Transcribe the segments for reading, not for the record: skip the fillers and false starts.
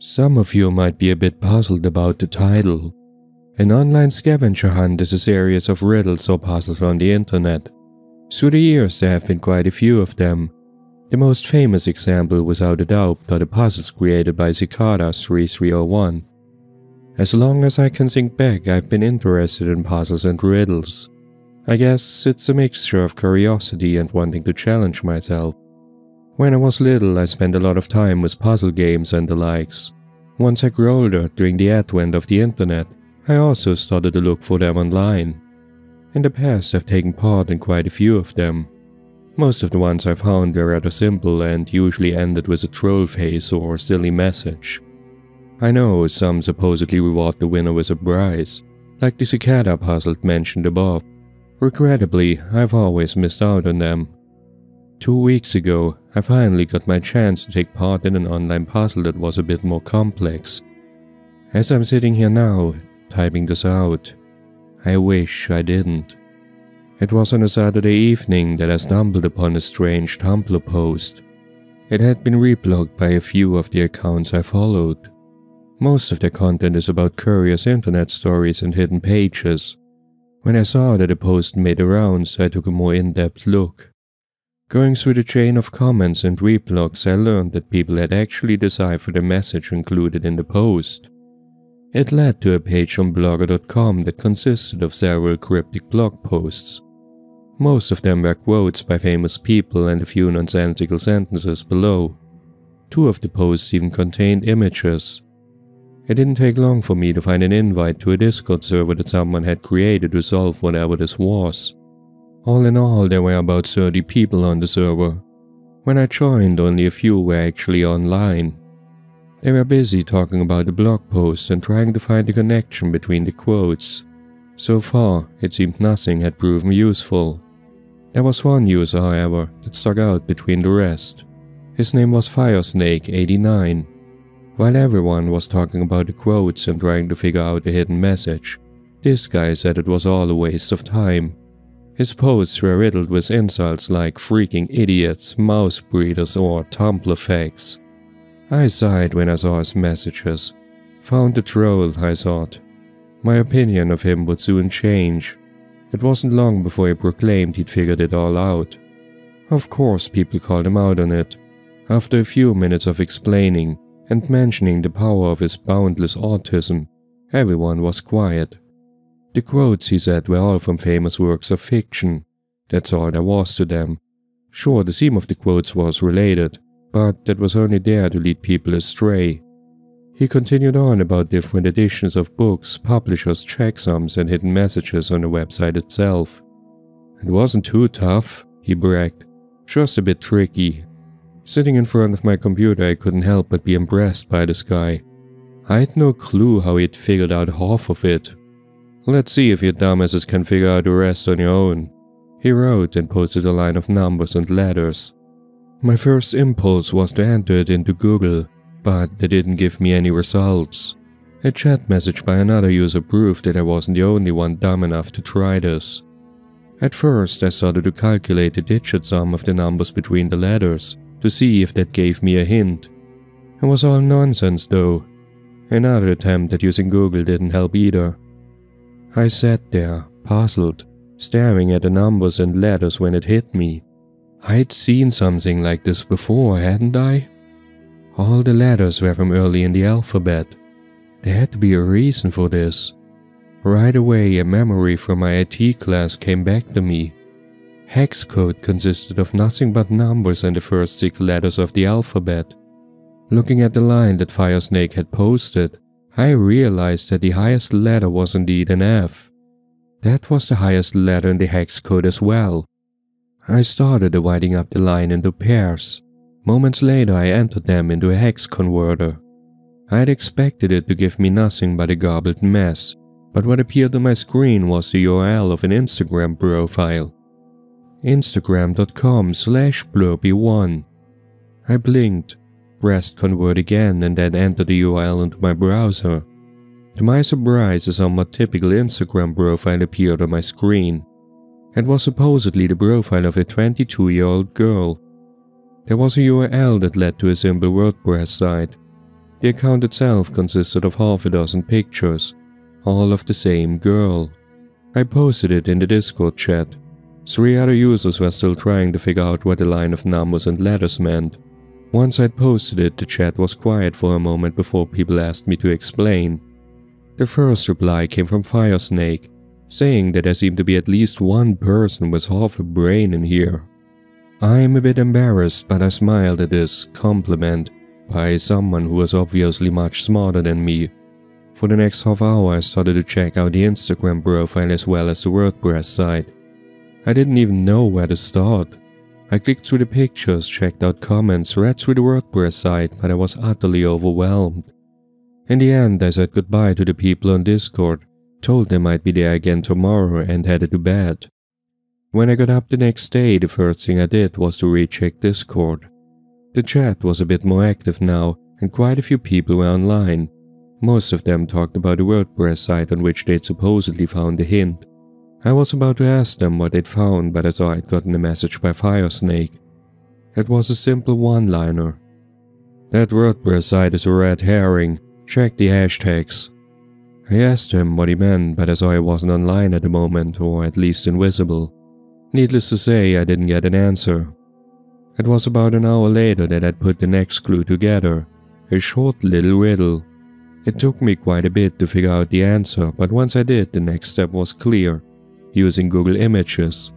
Some of you might be a bit puzzled about the title. An online scavenger hunt is a series of riddles or puzzles on the internet. Through the years there have been quite a few of them. The most famous example without a doubt are the puzzles created by Cicada 3301. As long as I can think back, I've been interested in puzzles and riddles. I guess it's a mixture of curiosity and wanting to challenge myself. When I was little, I spent a lot of time with puzzle games and the likes. Once I grew older, during the advent of the internet, I also started to look for them online. In the past, I've taken part in quite a few of them. Most of the ones I found were rather simple and usually ended with a troll face or silly message. I know some supposedly reward the winner with a prize, like the cicada puzzle mentioned above. Regrettably, I've always missed out on them. 2 weeks ago, I finally got my chance to take part in an online puzzle that was a bit more complex. As I'm sitting here now, typing this out, I wish I didn't. It was on a Saturday evening that I stumbled upon a strange Tumblr post. It had been reblogged by a few of the accounts I followed. Most of their content is about curious internet stories and hidden pages. When I saw that the post made the rounds, I took a more in-depth look. Going through the chain of comments and reblogs, I learned that people had actually deciphered the message included in the post. It led to a page on blogger.com that consisted of several cryptic blog posts. Most of them were quotes by famous people and a few nonsensical sentences below. 2 of the posts even contained images. It didn't take long for me to find an invite to a Discord server that someone had created to solve whatever this was. All in all, there were about 30 people on the server. When I joined, only a few were actually online. They were busy talking about the blog post and trying to find a connection between the quotes. So far, it seemed nothing had proven useful. There was one user, however, that stuck out between the rest. His name was Firesnake89. While everyone was talking about the quotes and trying to figure out the hidden message, this guy said it was all a waste of time. His posts were riddled with insults like freaking idiots, mouse breeders, or Tumblr facts. I sighed when I saw his messages. Found the troll, I thought. My opinion of him would soon change. It wasn't long before he proclaimed he'd figured it all out. Of course, people called him out on it. After a few minutes of explaining and mentioning the power of his boundless autism, everyone was quiet. The quotes, he said, were all from famous works of fiction. That's all there was to them. Sure, the theme of the quotes was related, but that was only there to lead people astray. He continued on about different editions of books, publishers' checksums, and hidden messages on the website itself. It wasn't too tough, he bragged, just a bit tricky. Sitting in front of my computer, I couldn't help but be impressed by this guy. I had no clue how he'd figured out half of it. Let's see if you dumbasses can figure out the rest on your own, he wrote and posted a line of numbers and letters. My first impulse was to enter it into Google, but they didn't give me any results. A chat message by another user proved that I wasn't the only one dumb enough to try this. At first, I started to calculate the digit sum of the numbers between the letters to see if that gave me a hint. It was all nonsense though. Another attempt at using Google didn't help either. I sat there, puzzled, staring at the numbers and letters when it hit me. I'd seen something like this before, hadn't I? All the letters were from early in the alphabet. There had to be a reason for this. Right away, a memory from my IT class came back to me. Hex code consisted of nothing but numbers and the first 6 letters of the alphabet. Looking at the line that Firesnake had posted, I realized that the highest letter was indeed an F. That was the highest letter in the hex code as well. I started dividing up the line into pairs. Moments later, I entered them into a hex converter. I had expected it to give me nothing but a garbled mess, but what appeared on my screen was the URL of an Instagram profile. Instagram.com/blurby1. I blinked, pressed convert again, and then entered the URL into my browser. To my surprise, a somewhat typical Instagram profile appeared on my screen. It was supposedly the profile of a 22-year-old girl. There was a URL that led to a simple WordPress site. The account itself consisted of half a dozen pictures, all of the same girl. I posted it in the Discord chat. 3 other users were still trying to figure out what the line of numbers and letters meant. Once I'd posted it, the chat was quiet for a moment before people asked me to explain. The first reply came from Firesnake, saying that there seemed to be at least one person with half a brain in here. I'm a bit embarrassed, but I smiled at this compliment by someone who was obviously much smarter than me. For the next half hour I started to check out the Instagram profile as well as the WordPress site. I didn't even know where to start. I clicked through the pictures, checked out comments, read through the WordPress site, but I was utterly overwhelmed. In the end I said goodbye to the people on Discord, told them I'd be there again tomorrow and headed to bed. When I got up the next day, the first thing I did was to recheck Discord. The chat was a bit more active now, and quite a few people were online. Most of them talked about the WordPress site on which they'd supposedly found a hint. I was about to ask them what they'd found, but I saw I'd gotten a message by Firesnake. It was a simple one-liner. That WordPress site is a red herring. Check the hashtags. I asked him what he meant, but I saw he wasn't online at the moment, or at least invisible. Needless to say, I didn't get an answer. It was about an hour later that I'd put the next clue together, a short little riddle. It took me quite a bit to figure out the answer, but once I did, the next step was clear, using Google Images.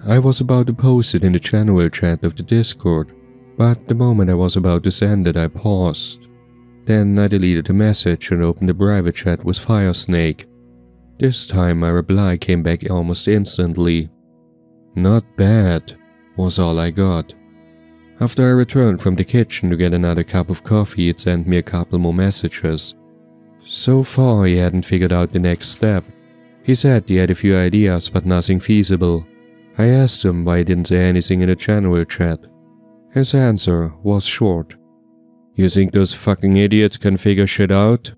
I was about to post it in the general chat of the Discord, but the moment I was about to send it, I paused. Then I deleted the message and opened the private chat with Firesnake. This time my reply came back almost instantly. Not bad, was all I got. After I returned from the kitchen to get another cup of coffee, he'd sent me a couple more messages. So far he hadn't figured out the next step. He said he had a few ideas but nothing feasible. I asked him why he didn't say anything in the general chat. His answer was short. You think those fucking idiots can figure shit out?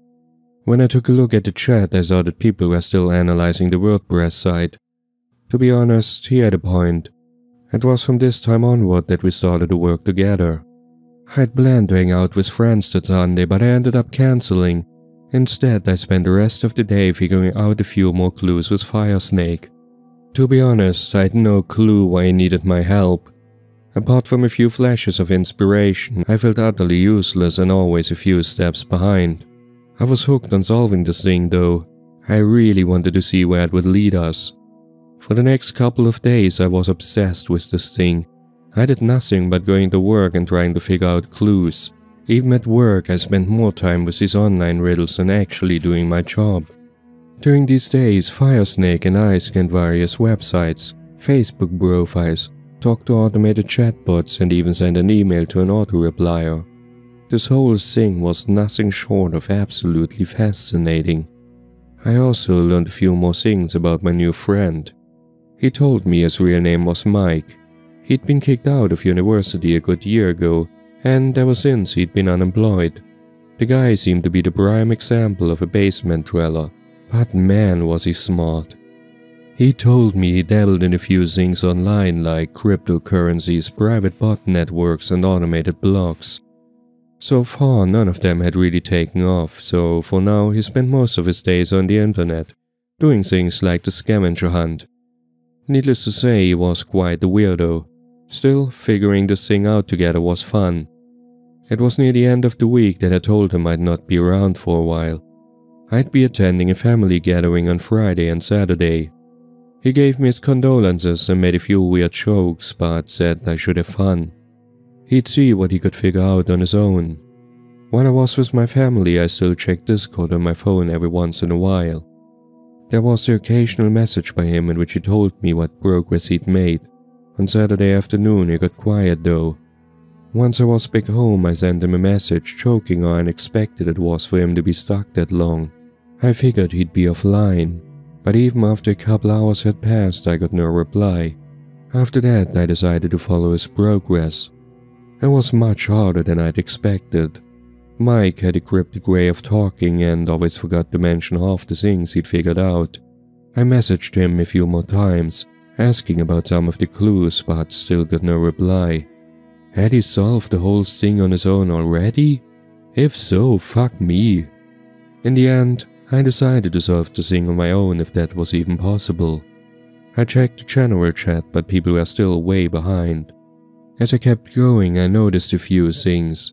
When I took a look at the chat, I saw that people were still analyzing the WordPress site. To be honest, he had a point. It was from this time onward that we started to work together. I'd planned to hang out with friends that Sunday, but I ended up cancelling. Instead, I spent the rest of the day figuring out a few more clues with Firesnake. To be honest, I had no clue why he needed my help. Apart from a few flashes of inspiration, I felt utterly useless and always a few steps behind. I was hooked on solving this thing though. I really wanted to see where it would lead us. For the next couple of days I was obsessed with this thing. I did nothing but going to work and trying to figure out clues. Even at work I spent more time with these online riddles than actually doing my job. During these days, Firesnake and I scanned various websites, Facebook profiles, talked to automated chatbots and even sent an email to an auto-replier. This whole thing was nothing short of absolutely fascinating. I also learned a few more things about my new friend. He told me his real name was Mike. He'd been kicked out of university a good year ago, and ever since he'd been unemployed. The guy seemed to be the prime example of a basement dweller, but man was he smart. He told me he dabbled in a few things online like cryptocurrencies, private bot networks and automated blogs. So far none of them had really taken off, so for now he spent most of his days on the internet, doing things like the scavenger hunt. Needless to say, he was quite a weirdo. Still, figuring this thing out together was fun. It was near the end of the week that I told him I'd not be around for a while. I'd be attending a family gathering on Friday and Saturday. He gave me his condolences and made a few weird jokes, but said I should have fun. He'd see what he could figure out on his own. When I was with my family, I still checked Discord on my phone every once in a while. There was the occasional message by him in which he told me what progress he'd made. On Saturday afternoon he got quiet though. Once I was back home, I sent him a message joking how unexpected it was for him to be stuck that long. I figured he'd be offline, but even after a couple hours had passed I got no reply. After that I decided to follow his progress. It was much harder than I'd expected. Mike had a cryptic way of talking and always forgot to mention half the things he'd figured out. I messaged him a few more times, asking about some of the clues, but still got no reply. Had he solved the whole thing on his own already? If so, fuck me. In the end, I decided to solve the thing on my own if that was even possible. I checked the general chat, but people were still way behind. As I kept going, I noticed a few things.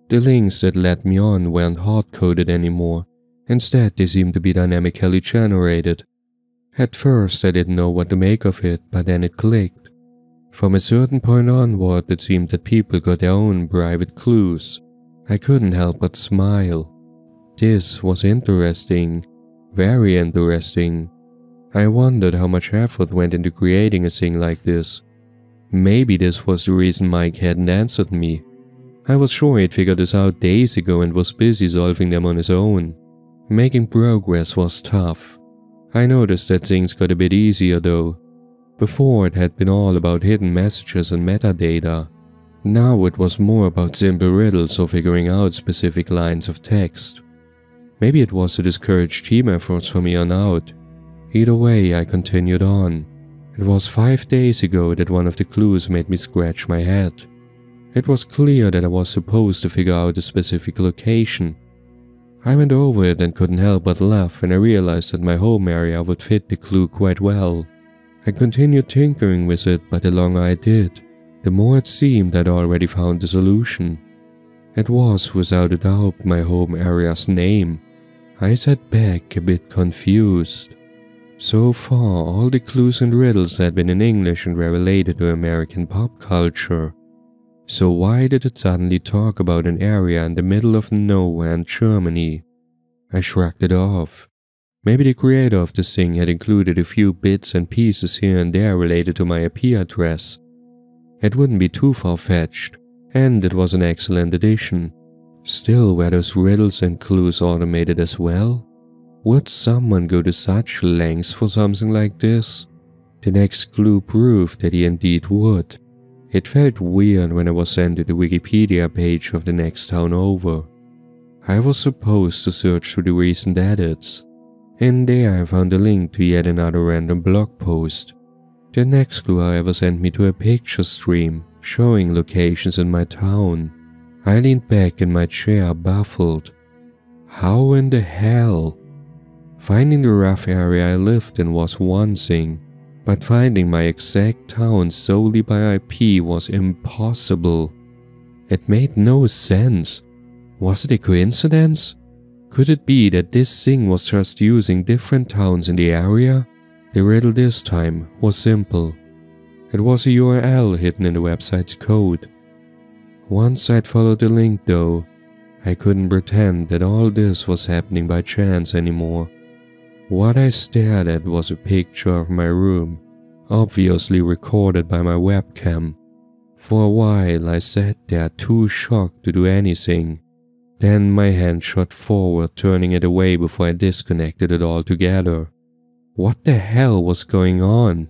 The links that led me on weren't hard-coded anymore. Instead, they seemed to be dynamically generated. At first, I didn't know what to make of it, but then it clicked. From a certain point onward, it seemed that people got their own private clues. I couldn't help but smile. This was interesting. Very interesting. I wondered how much effort went into creating a thing like this. Maybe this was the reason Mike hadn't answered me. I was sure he'd figured this out days ago and was busy solving them on his own. Making progress was tough. I noticed that things got a bit easier though. Before it had been all about hidden messages and metadata. Now it was more about simple riddles or figuring out specific lines of text. Maybe it was to discourage team efforts from here on out. Either way, I continued on. It was 5 days ago that one of the clues made me scratch my head. It was clear that I was supposed to figure out a specific location. I went over it and couldn't help but laugh when I realized that my home area would fit the clue quite well. I continued tinkering with it, but the longer I did, the more it seemed I'd already found the solution. It was without a doubt my home area's name. I sat back a bit confused. So far, all the clues and riddles had been in English and were related to American pop culture. So why did it suddenly talk about an area in the middle of nowhere in Germany? I shrugged it off. Maybe the creator of this thing had included a few bits and pieces here and there related to my IP address. It wouldn't be too far-fetched, and it was an excellent addition. Still, were those riddles and clues automated as well? Would someone go to such lengths for something like this? The next clue proved that he indeed would. It felt weird when I was sent to the Wikipedia page of the next town over. I was supposed to search through the recent edits. In there I found a link to yet another random blog post. The next clue however sent me to a picture stream showing locations in my town. I leaned back in my chair baffled. How in the hell? Finding the rough area I lived in was one thing, but finding my exact town solely by IP was impossible. It made no sense. Was it a coincidence? Could it be that this thing was just using different towns in the area? The riddle this time was simple. It was a URL hidden in the website's code. Once I'd followed the link though, I couldn't pretend that all this was happening by chance anymore. What I stared at was a picture of my room, obviously recorded by my webcam. For a while I sat there too shocked to do anything. Then my hand shot forward, turning it away before I disconnected it altogether. What the hell was going on?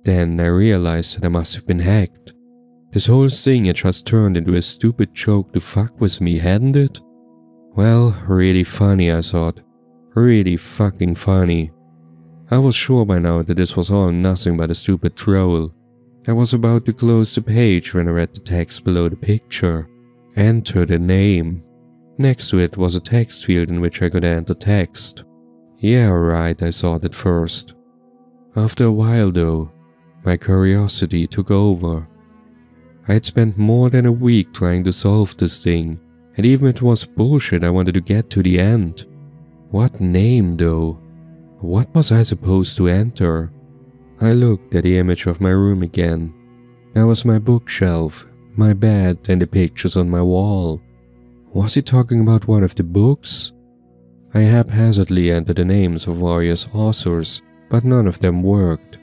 Then I realized that I must have been hacked. This whole thing had just turned into a stupid joke to fuck with me, hadn't it? Well, really funny, I thought. Really fucking funny. I was sure by now that this was all nothing but a stupid troll. I was about to close the page when I read the text below the picture. Enter the name. Next to it was a text field in which I could enter text. Yeah, right, I thought at first. After a while though, my curiosity took over. I had spent more than a week trying to solve this thing, and even if it was bullshit, I wanted to get to the end. What name though? What was I supposed to enter? I looked at the image of my room again. There was my bookshelf, my bed, and the pictures on my wall. Was he talking about one of the books? I haphazardly entered the names of various authors, but none of them worked.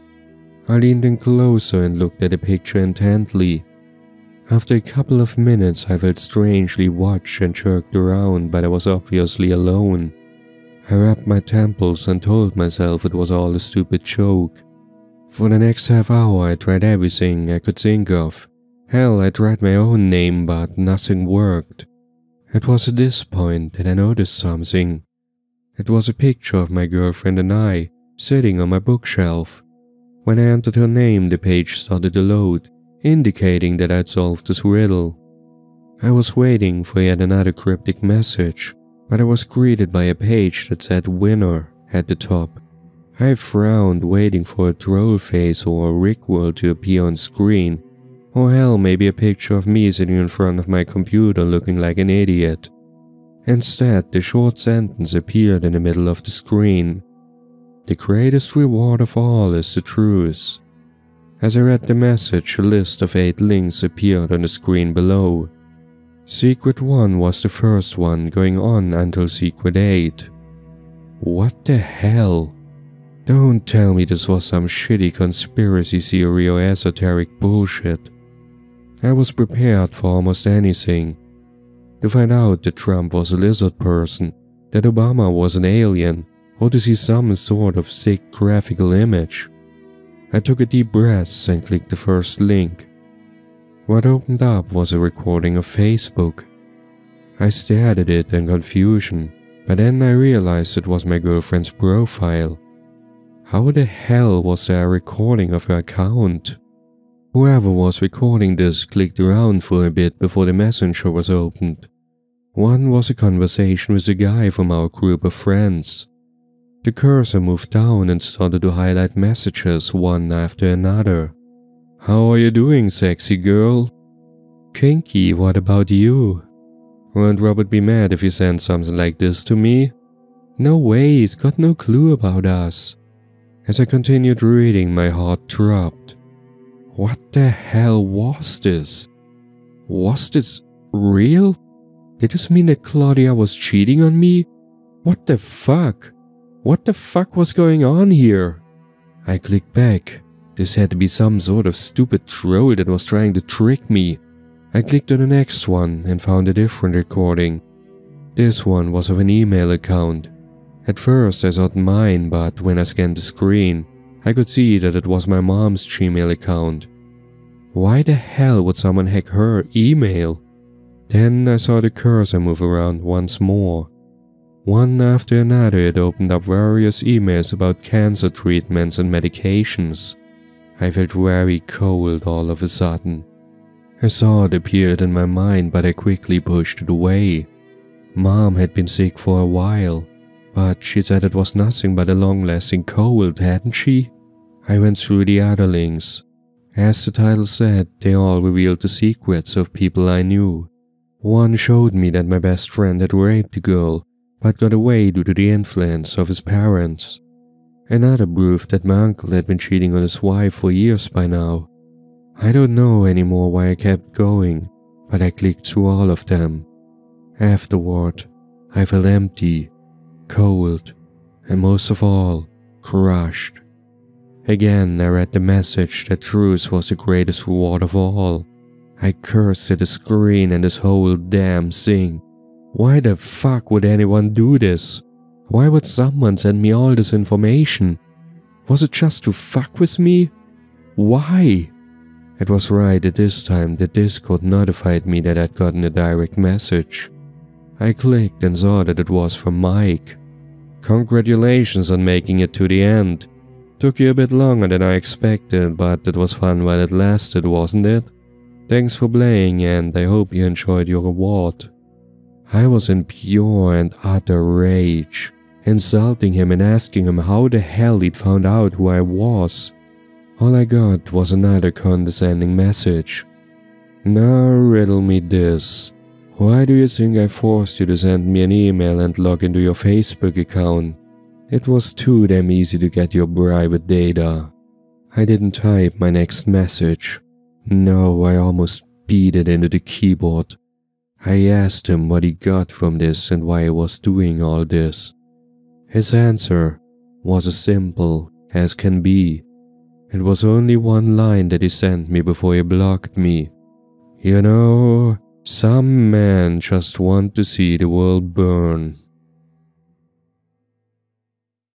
I leaned in closer and looked at the picture intently. After a couple of minutes I felt strangely watched and jerked around, but I was obviously alone. I rubbed my temples and told myself it was all a stupid joke. For the next half hour I tried everything I could think of. Hell, I tried my own name, but nothing worked. It was at this point that I noticed something. It was a picture of my girlfriend and I, sitting on my bookshelf. When I entered her name, the page started to load, indicating that I'd solved this riddle. I was waiting for yet another cryptic message, but I was greeted by a page that said winner at the top. I frowned, waiting for a troll face or a Rickworld to appear on screen, or hell, maybe a picture of me sitting in front of my computer looking like an idiot. Instead, the short sentence appeared in the middle of the screen. The greatest reward of all is the truth. As I read the message, a list of 8 links appeared on the screen below. Secret 1 was the first one, going on until Secret 8. What the hell? Don't tell me this was some shitty conspiracy theory or esoteric bullshit. I was prepared for almost anything. To find out that Trump was a lizard person, that Obama was an alien, or to see some sort of sick graphical image. I took a deep breath and clicked the first link. What opened up was a recording of Facebook. I stared at it in confusion, but then I realized it was my girlfriend's profile. How the hell was there a recording of her account? Whoever was recording this clicked around for a bit before the messenger was opened. One was a conversation with a guy from our group of friends. The cursor moved down and started to highlight messages one after another. How are you doing, sexy girl? Kinky, what about you? Won't Robert be mad if you send something like this to me? No way, he's got no clue about us. As I continued reading, my heart dropped. What the hell was this? Was this real? Did this mean that Claudia was cheating on me? What the fuck? What the fuck was going on here? I clicked back. This had to be some sort of stupid troll that was trying to trick me. I clicked on the next one and found a different recording. This one was of an email account. At first I thought mine, but when I scanned the screen, I could see that it was my mom's Gmail account. Why the hell would someone hack her email? Then I saw the cursor move around once more. One after another it opened up various emails about cancer treatments and medications. I felt very cold all of a sudden. A thought appeared in my mind, but I quickly pushed it away. Mom had been sick for a while, but she said it was nothing but a long-lasting cold, hadn't she? I went through the other links. As the title said, they all revealed the secrets of people I knew. One showed me that my best friend had raped a girl, but got away due to the influence of his parents. Another proved that my uncle had been cheating on his wife for years by now. I don't know anymore why I kept going, but I clicked through all of them. Afterward, I felt empty, cold, and most of all, crushed. Again, I read the message that truth was the greatest reward of all. I cursed at the screen and this whole damn thing. Why the fuck would anyone do this? Why would someone send me all this information? Was it just to fuck with me? Why? It was right at this time that Discord notified me that I'd gotten a direct message. I clicked and saw that it was from Mike. Congratulations on making it to the end. Took you a bit longer than I expected, but it was fun while it lasted, wasn't it? Thanks for playing, and I hope you enjoyed your reward. I was in pure and utter rage, insulting him and asking him how the hell he'd found out who I was. All I got was another condescending message. Now riddle me this. Why do you think I forced you to send me an email and log into your Facebook account? It was too damn easy to get your private data. I didn't type my next message. No, I almost beat it into the keyboard. I asked him what he got from this and why he was doing all this. His answer was as simple as can be. It was only one line that he sent me before he blocked me. You know, some men just want to see the world burn.